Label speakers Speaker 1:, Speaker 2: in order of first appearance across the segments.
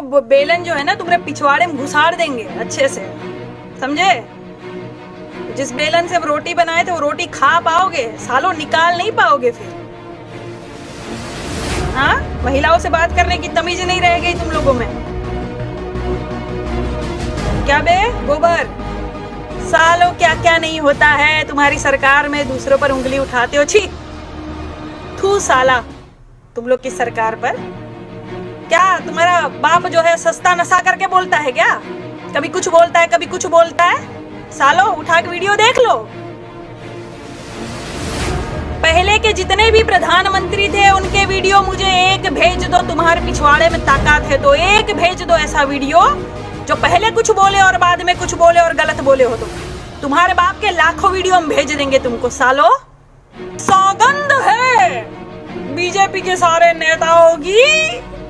Speaker 1: वो बेलन जो है ना तुम्हारे पिछवाड़े में घुसाड़ देंगे अच्छे से, समझे? जिस बेलन से हम रोटी बनाए थे वो रोटी खा पाओगे सालों, निकाल नहीं पाओगे फिर। हाँ, महिलाओं से बात करने की तमीज नहीं रह गई तुम लोगों में। क्या बे गोबर, सालों क्या क्या नहीं होता है तुम्हारी सरकार में, दूसरों पर उंगली उठाते हो। छी, थू साला तुम लोग की सरकार पर। क्या तुम्हारा बाप जो है सस्ता नशा करके बोलता है क्या? कभी कुछ बोलता है कभी कुछ बोलता है। सालो उठा के वीडियो देख लो। पहले के जितने भी प्रधानमंत्री थे उनके वीडियो मुझे एक भेज दो, तुम्हारे पिछवाड़े में ताकत है तो एक भेज दो ऐसा वीडियो जो पहले कुछ बोले और बाद में कुछ बोले और गलत बोले हो। तो तुम्हारे बाप के लाखों वीडियो हम भेज देंगे तुमको। सालो सौगंध है बीजेपी के सारे नेताओं की,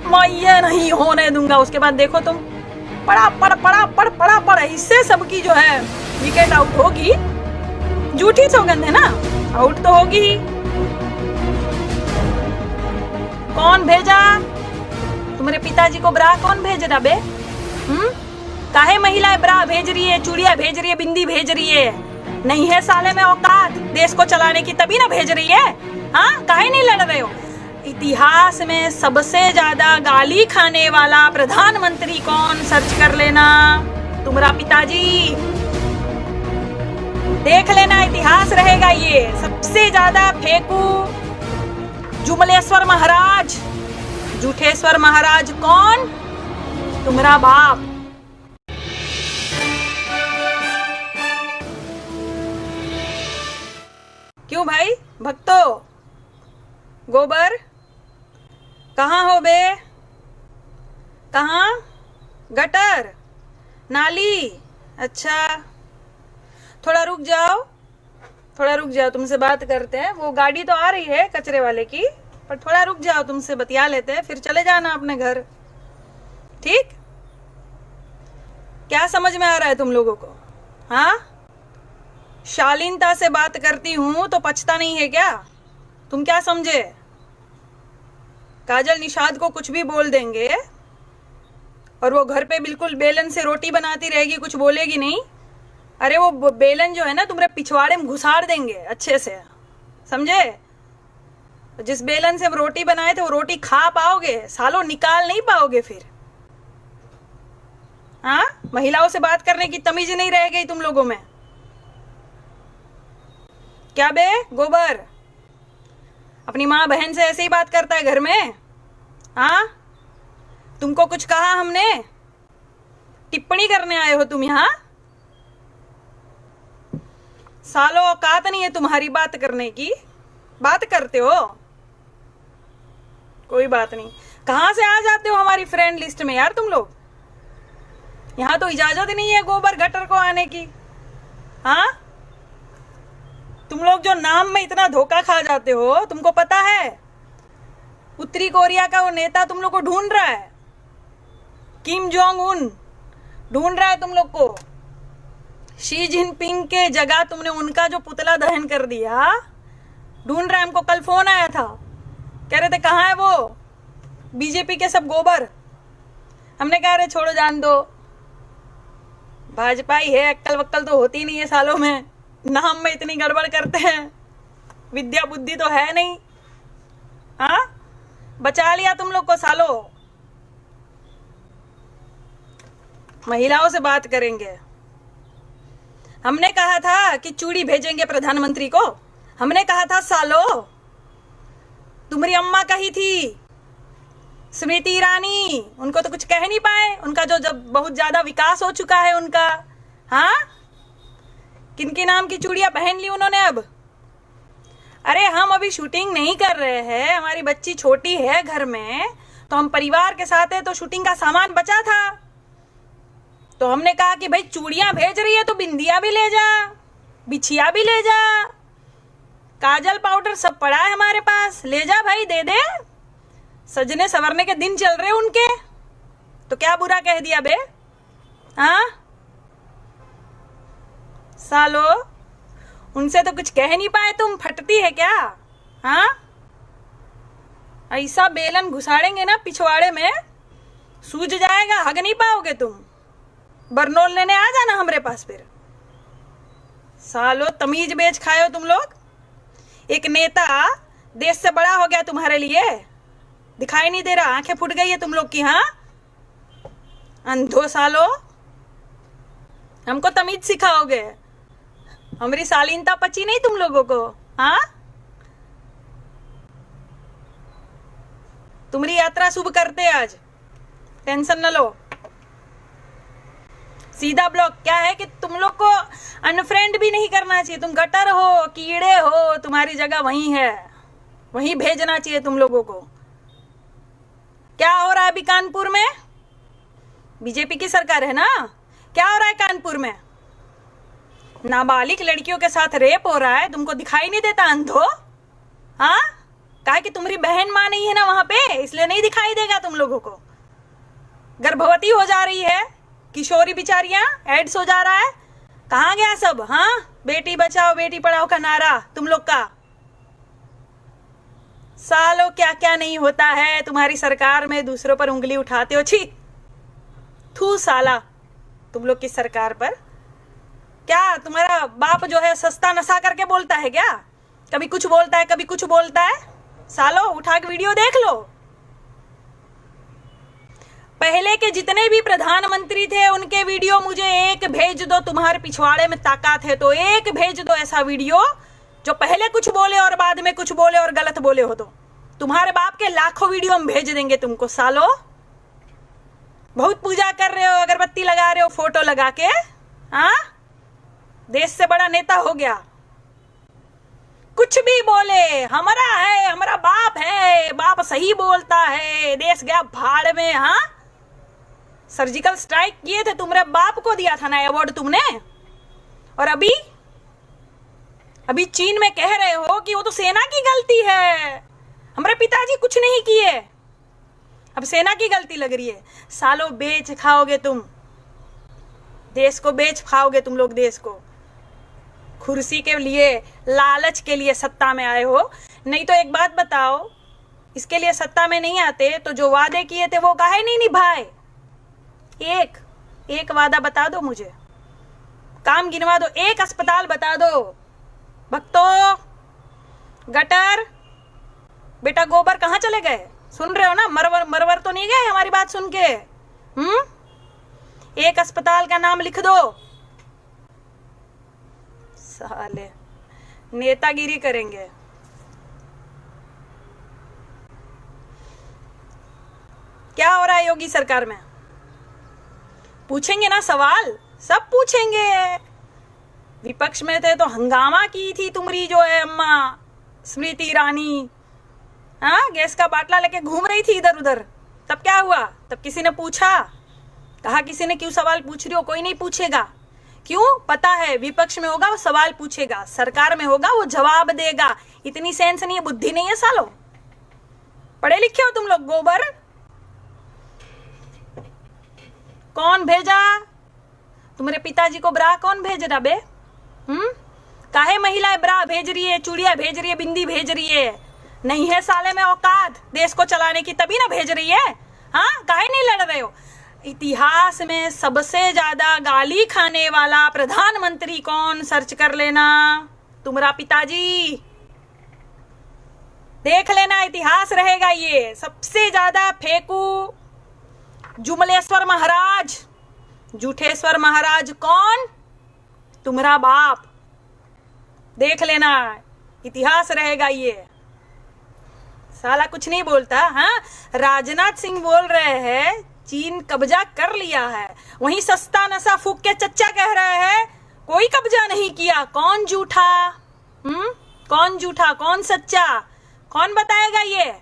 Speaker 1: मैं ये नहीं होने दूंगा। उसके बाद देखो तुम पड़ा इससे सबकी जो है विकेट आउट होगी। झूठी सौगंध है ना, आउट तो होगी ही। कौन भेजा तुम्हारे पिताजी को ब्रा? कौन भेज रहा बे? काहे महिलाएं ब्रा भेज रही है, चूड़िया भेज रही है, बिंदी भेज रही है? नहीं है साले में औकात देश को चलाने की, तभी ना भेज रही है। हाँ, काहे नहीं लड़ रहे हो? इतिहास में सबसे ज्यादा गाली खाने वाला प्रधानमंत्री कौन, सर्च कर लेना, तुम्हारा पिताजी। देख लेना, इतिहास रहेगा ये। सबसे ज्यादा फेंकू जुमलेश्वर महाराज, झूठेश्वर महाराज कौन? तुम्हारा बाप। क्यों भाई भक्तो? गोबर कहाँ हो बे? कहाँ? गटर, नाली? अच्छा थोड़ा रुक जाओ, थोड़ा रुक जाओ, तुमसे बात करते हैं। वो गाड़ी तो आ रही है कचरे वाले की, पर थोड़ा रुक जाओ, तुमसे बतिया लेते हैं, फिर चले जाना अपने घर। ठीक? क्या समझ में आ रहा है तुम लोगों को? हाँ, शालीनता से बात करती हूं तो पछता नहीं है क्या? तुम क्या समझे काजल निषाद को कुछ भी बोल देंगे और वो घर पे बिल्कुल बेलन से रोटी बनाती रहेगी, कुछ बोलेगी नहीं? अरे वो बेलन जो है ना तुम्हारे पिछवाड़े में घुसाड़ देंगे अच्छे से, समझे? जिस बेलन से हम रोटी बनाए थे वो रोटी खा पाओगे सालों, निकाल नहीं पाओगे फिर। हाँ, महिलाओं से बात करने की तमीज नहीं रह गई तुम लोगों में। क्या बे गोबर, अपनी माँ बहन से ऐसे ही बात करता है घर में? हाँ, तुमको कुछ कहा हमने? टिप्पणी करने आए हो तुम यहाँ? सालों औकात नहीं है तुम्हारी बात करने की, बात करते हो। कोई बात नहीं, कहाँ से आ जाते हो हमारी फ्रेंड लिस्ट में यार तुम लोग? यहाँ तो इजाजत ही नहीं है गोबर गटर को आने की। हाँ, तुम लोग जो नाम में इतना धोखा खा जाते हो, तुमको पता है उत्तरी कोरिया का वो नेता तुम लोग को ढूंढ रहा है, किम जोंग उन ढूंढ रहा है तुम लोग को। शी जिनपिंग के जगह तुमने उनका जो पुतला दहन कर दिया, ढूंढ रहा है। हमको कल फोन आया था, कह रहे थे कहाँ है वो बीजेपी के सब गोबर। हमने कहा अरे छोड़ो जान दो, भाजपा ही है, अक्कल वक्कल तो होती नहीं है सालों में, नाम में इतनी गड़बड़ करते हैं, विद्या बुद्धि तो है नहीं। हाँ, बचा लिया तुम लोग को सालों। महिलाओं से बात करेंगे। हमने कहा था कि चूड़ी भेजेंगे प्रधानमंत्री को, हमने कहा था सालों। तुम्हारी अम्मा कही थी स्मृति ईरानी, उनको तो कुछ कह नहीं पाए, उनका जो जब बहुत ज्यादा विकास हो चुका है उनका। हाँ, किनके नाम की चूड़ियां पहन ली उन्होंने अब? अरे हम अभी शूटिंग नहीं कर रहे हैं, हमारी बच्ची छोटी है घर में, तो हम परिवार के साथ है, तो शूटिंग का सामान बचा था, तो हमने कहा कि भाई चूड़ियां भेज रही है तो बिंदिया भी ले जा, बिछिया भी ले जा, काजल पाउडर सब पड़ा है हमारे पास, ले जा भाई, दे दे। सजने संवरने के दिन चल रहे उनके, तो क्या बुरा कह दिया बे? हाँ सालो, उनसे तो कुछ कह नहीं पाए तुम, फटती है क्या? हाँ, ऐसा बेलन घुसाड़ेंगे ना पिछवाड़े में, सूझ जाएगा, हग नहीं पाओगे तुम। बरनोल लेने आ जाना हमारे पास फिर। सालो तमीज बेच खाए हो तुम लोग। एक नेता देश से बड़ा हो गया तुम्हारे लिए, दिखाई नहीं दे रहा, आंखें फूट गई है तुम लोग की। हाँ अंधो सालो, हमको तमीज सिखाओगे? हमारी शालीनता पची नहीं तुम लोगों को? हाँ तुम्हारी यात्रा शुभ करते आज, टेंशन न लो। सीधा ब्लॉक क्या है कि तुम लोग को अनफ्रेंड भी नहीं करना चाहिए। तुम गटर हो, कीड़े हो, तुम्हारी जगह वहीं है, वहीं भेजना चाहिए तुम लोगों को। क्या हो रहा है अभी कानपुर में? बीजेपी की सरकार है ना, क्या हो रहा है कानपुर में? नाबालिग लड़कियों के साथ रेप हो रहा है, तुमको दिखाई नहीं देता अंधो? हाँ कहा कि तुम्हारी बहन माँ नहीं है ना वहां पे, इसलिए नहीं दिखाई देगा तुम लोगों को। गर्भवती हो जा रही है किशोरी बिचारियां, एड्स हो जा रहा है, कहाँ गया सब? हाँ बेटी बचाओ बेटी पढ़ाओ का नारा तुम लोग का। सालों क्या क्या नहीं होता है तुम्हारी सरकार में, दूसरों पर उंगली उठाते हो। छी थू साला तुम लोग की सरकार पर। क्या तुम्हारा बाप जो है सस्ता नशा करके बोलता है क्या? कभी कुछ बोलता है कभी कुछ बोलता है। सालो उठा के वीडियो देख लो। पहले के जितने भी प्रधानमंत्री थे उनके वीडियो मुझे एक भेज दो, तुम्हारे पिछवाड़े में ताकत है तो एक भेज दो ऐसा वीडियो जो पहले कुछ बोले और बाद में कुछ बोले और गलत बोले हो। तो तुम्हारे बाप के लाखों वीडियो हम भेज देंगे तुमको। सालो बहुत पूजा कर रहे हो, अगरबत्ती लगा रहे हो फोटो लगा के। हाँ देश से बड़ा नेता हो गया, कुछ भी बोले हमारा है, हमारा बाप है, बाप सही बोलता है, देश गया भाड़ में। हाँ सर्जिकल स्ट्राइक किए थे, तुम्हारे बाप को दिया था ना अवार्ड तुमने। और अभी चीन में कह रहे हो कि वो तो सेना की गलती है, हमारे पिताजी कुछ नहीं किए, अब सेना की गलती लग रही है। सालों बेच खाओगे तुम, देश को बेच खाओगे तुम लोग। देश को कुर्सी के लिए, लालच के लिए सत्ता में आए हो। नहीं तो एक बात बताओ, इसके लिए सत्ता में नहीं आते तो जो वादे किए थे वो काहे नहीं निभाए? एक वादा बता दो मुझे, काम गिनवा दो, एक अस्पताल बता दो। भक्तों गटर बेटा गोबर कहाँ चले गए? सुन रहे हो ना, मरवर तो नहीं गए हमारी बात सुन के? एक अस्पताल का नाम लिख दो। साले नेतागिरी करेंगे। क्या हो रहा है योगी सरकार में? पूछेंगे ना सवाल, सब पूछेंगे। विपक्ष में थे तो हंगामा की थी तुम्हारी जो है अम्मा स्मृति ईरानी। हाँ गैस का बाटला लेके घूम रही थी इधर उधर। तब क्या हुआ? तब किसी ने पूछा? कहा किसी ने क्यों सवाल पूछ रही हो? कोई नहीं पूछेगा। क्यों? पता है विपक्ष में होगा वो सवाल पूछेगा, सरकार में होगा वो जवाब देगा। इतनी सेंस नहीं है, बुद्धि नहीं है सालो। पढ़े लिखे हो तुम लोग। गोबर कौन भेजा? तुम्हारे पिताजी को ब्रा कौन भेज रहा बे? काहे महिलाएं ब्रा भेज रही है, चूड़िया भेज रही है, बिंदी भेज रही है? नहीं है साले में औकात देश को चलाने की, तभी ना भेज रही है। हाँ काहे नहीं लड़ रहे हो? इतिहास में सबसे ज्यादा गाली खाने वाला प्रधानमंत्री कौन? सर्च कर लेना, तुम्हारा पिताजी। देख लेना, इतिहास रहेगा ये। सबसे ज्यादा फेंकू जुमलेश्वर महाराज, जूठेश्वर महाराज कौन? तुम्हारा बाप। देख लेना, इतिहास रहेगा ये। साला कुछ नहीं बोलता। हाँ राजनाथ सिंह बोल रहे हैं चीन कब्जा कर लिया है, वहीं सस्ता नशा फूक के चच्चा कह रहे हैं कोई कब्जा नहीं किया। कौन झूठा? कौन झूठा कौन सच्चा? कौन बताएगा ये?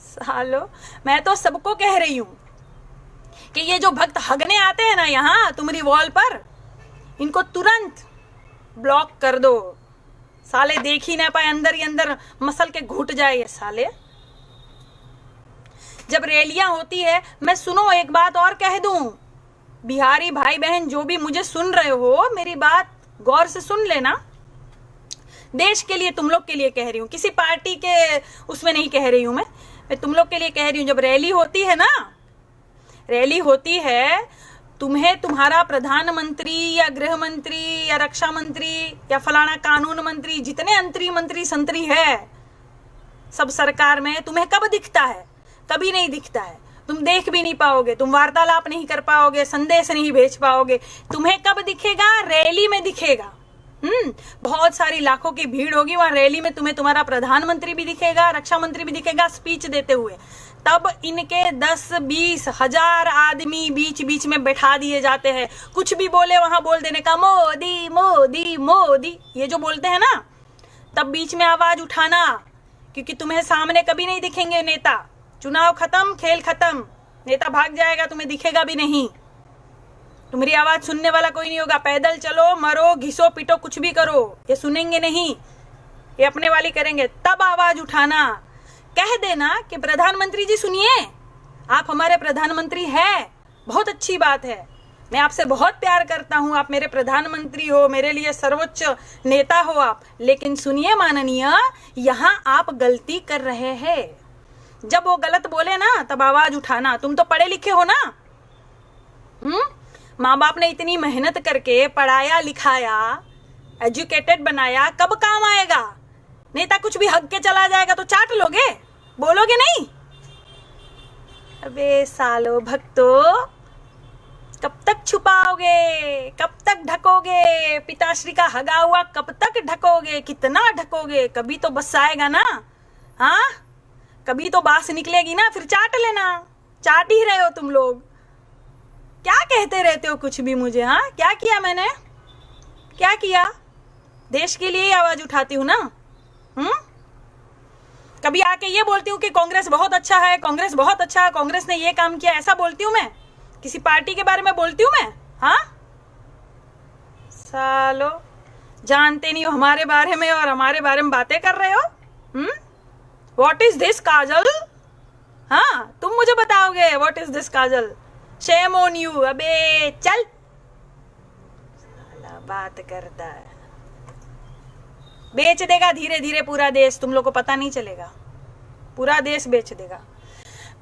Speaker 1: सालो मैं तो सबको कह रही हूं कि ये जो भक्त हगने आते हैं ना यहाँ तुम्हारी वॉल पर, इनको तुरंत ब्लॉक कर दो। साले देख ही ना पाए, अंदर ही अंदर मसल के घुट जाए ये साले। जब रैलियां होती है, मैं सुनो एक बात और कह दूं, बिहारी भाई बहन जो भी मुझे सुन रहे हो, मेरी बात गौर से सुन लेना। देश के लिए, तुम लोग के लिए कह रही हूँ, किसी पार्टी के उसमें नहीं कह रही हूं मैं। मैं तुम लोग के लिए कह रही हूं, जब रैली होती है ना, रैली होती है, तुम्हें तुम्हारा प्रधानमंत्री या गृह मंत्री या रक्षा मंत्री या फलाना कानून मंत्री, जितने मंत्री संतरी है सब सरकार में, तुम्हें कब दिखता है? कभी नहीं दिखता है। तुम देख भी नहीं पाओगे, तुम वार्तालाप नहीं कर पाओगे, संदेश नहीं भेज पाओगे। तुम्हें कब दिखेगा? रैली में दिखेगा। बहुत सारी लाखों की भीड़ होगी वहां रैली में, तुम्हें तुम्हारा प्रधानमंत्री भी दिखेगा, रक्षा मंत्री भी दिखेगा स्पीच देते हुए। तब इनके 10-20 हजार आदमी बीच बीच में बैठा दिए जाते हैं। कुछ भी बोले वहां बोल देने का, मोदी मोदी मोदी, ये जो बोलते हैं ना, तब बीच में आवाज उठाना, क्योंकि तुम्हें सामने कभी नहीं दिखेंगे नेता। चुनाव खत्म, खेल खत्म, नेता भाग जाएगा, तुम्हें दिखेगा भी नहीं। तुम्हारी आवाज सुनने वाला कोई नहीं होगा। पैदल चलो, मरो, घिसो, पिटो, कुछ भी करो, ये सुनेंगे नहीं, ये अपने वाली करेंगे। तब आवाज उठाना, कह देना कि प्रधानमंत्री जी सुनिए, आप हमारे प्रधानमंत्री हैं, बहुत अच्छी बात है, मैं आपसे बहुत प्यार करता हूं, आप मेरे प्रधानमंत्री हो, मेरे लिए सर्वोच्च नेता हो आप, लेकिन सुनिए माननीय, यहाँ आप गलती कर रहे हैं। जब वो गलत बोले ना, तब आवाज उठाना। तुम तो पढ़े लिखे हो ना, माँ बाप ने इतनी मेहनत करके पढ़ाया लिखाया, एजुकेटेड बनाया, कब काम आएगा? नेता कुछ भी हक के चला जाएगा तो चाट लोगे, बोलोगे नहीं? अबे सालो भक्तों, कब तक छुपाओगे, कब तक ढकोगे? पिताश्री का हगा हुआ कब तक ढकोगे? कितना ढकोगे? कभी तो बस आएगा ना, हाँ? कभी तो बास निकलेगी ना, फिर चाट लेना। चाट ही रहे हो तुम लोग, क्या कहते रहते हो कुछ भी मुझे, हाँ? क्या किया मैंने, क्या किया? देश के लिए ही आवाज उठाती हूँ ना। कभी आके ये बोलती हूँ कि कांग्रेस बहुत अच्छा है, कांग्रेस बहुत अच्छा है, कांग्रेस ने ये काम किया, ऐसा बोलती हूँ मैं? किसी पार्टी के बारे में बोलती हूँ मैं, हाँ? सालो, जानते नहीं हो हमारे बारे में और हमारे बारे में बातें कर रहे हो। व्हाट इज दिस काजल? हाँ, तुम मुझे बताओगे what is this Kajal? Shame on you. अबे चल, साला बात करता है। बेच देगा धीरे धीरे पूरा देश, तुम लोग को पता नहीं चलेगा, पूरा देश बेच देगा।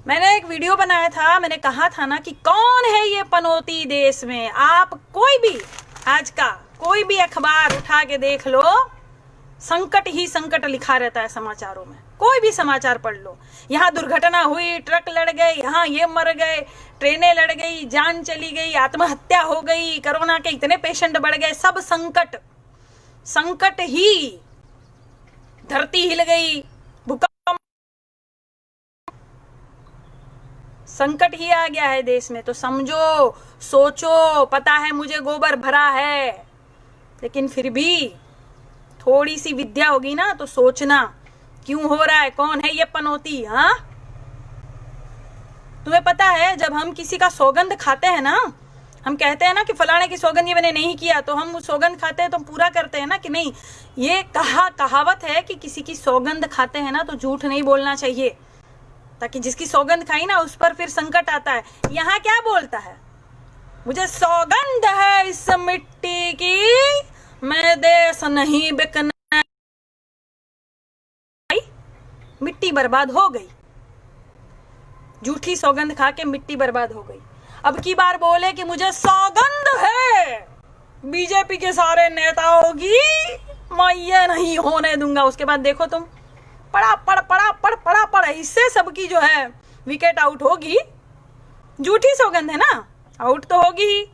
Speaker 1: मैंने एक वीडियो बनाया था, मैंने कहा था ना कि कौन है ये पनौती देश में। आप कोई भी आज का कोई भी अखबार उठा के देख लो, संकट ही संकट लिखा रहता है समाचारों में। कोई भी समाचार पढ़ लो, यहाँ दुर्घटना हुई, ट्रक लड़ गए, यहाँ ये मर गए, ट्रेनें लड़ गई, जान चली गई, आत्महत्या हो गई, कोरोना के इतने पेशेंट बढ़ गए, सब संकट, संकट ही। धरती हिल गई, भूकंप, संकट ही आ गया है देश में। तो समझो, सोचो, पता है मुझे गोबर भरा है, लेकिन फिर भी थोड़ी सी विद्या होगी ना तो सोचना क्यों हो रहा है, कौन है ये पनौती, हाँ? तुम्हें पता है जब हम किसी का सौगंध खाते हैं ना, हम कहते हैं ना कि फलाने की सौगंध ये मैंने नहीं किया, तो हम सौगंध खाते हैं तो हम पूरा करते हैं ना कि नहीं? ये कहावत है कि किसी की सौगंध खाते हैं ना तो झूठ नहीं बोलना चाहिए, ताकि जिसकी सौगंध खाई ना उस पर फिर संकट आता है। यहाँ क्या बोलता है? मुझे सौगंध है इस मिट्टी की, मैं देश नहीं बिकना। मिट्टी बर्बाद हो गई, झूठी सौगंध खा के मिट्टी बर्बाद हो गई। अब की बार बोले कि मुझे सौगंध है बीजेपी के सारे नेताओं की, मैं ये नहीं होने दूंगा। उसके बाद देखो तुम, पड़ा इससे सबकी जो है विकेट आउट होगी। झूठी सौगंध है ना, आउट तो होगी ही।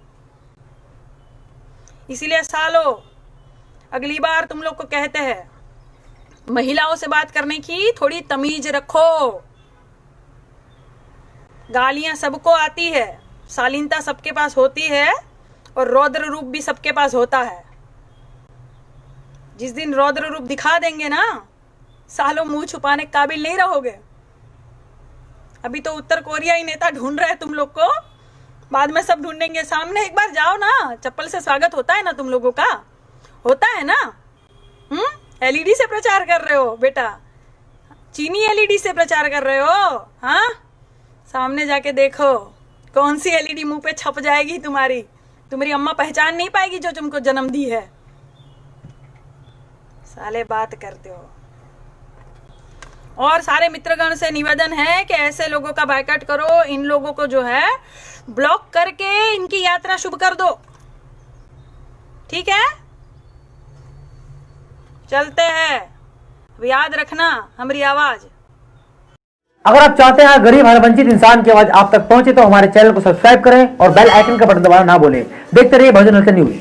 Speaker 1: इसीलिए सालो, अगली बार तुम लोग को कहते हैं, महिलाओं से बात करने की थोड़ी तमीज रखो। गालियां सबको आती है, शालीनता सबके पास होती है, और रौद्र रूप भी सबके पास होता है। जिस दिन रौद्र रूप दिखा देंगे ना, सालों मुंह छुपाने के काबिल नहीं रहोगे। अभी तो उत्तर कोरिया ही नेता ढूंढ रहे हैं तुम लोग को, बाद में सब ढूंढेंगे। सामने एक बार जाओ ना, चप्पल से स्वागत होता है ना तुम लोगों का, होता है ना? एलईडी से प्रचार कर रहे हो बेटा, चीनी एलईडी से प्रचार कर रहे हो, हाँ? सामने जाके देखो कौन सी एलईडी मुंह पे छप जाएगी तुम्हारी अम्मा पहचान नहीं पाएगी जो तुमको जन्म दी है। साले बात करते हो। और सारे मित्रगण से निवेदन है कि ऐसे लोगों का बायकॉट करो, इन लोगों को जो है ब्लॉक करके इनकी यात्रा शुभ कर दो। ठीक है, चलते हैं, याद रखना हमारी आवाज।
Speaker 2: अगर आप चाहते हैं गरीब हर वंचित इंसान की आवाज आप तक पहुंचे तो हमारे चैनल को सब्सक्राइब करें और बेल आइकन का बटन दबाना ना भूलें। देखते रहिए भोजन न्यूज।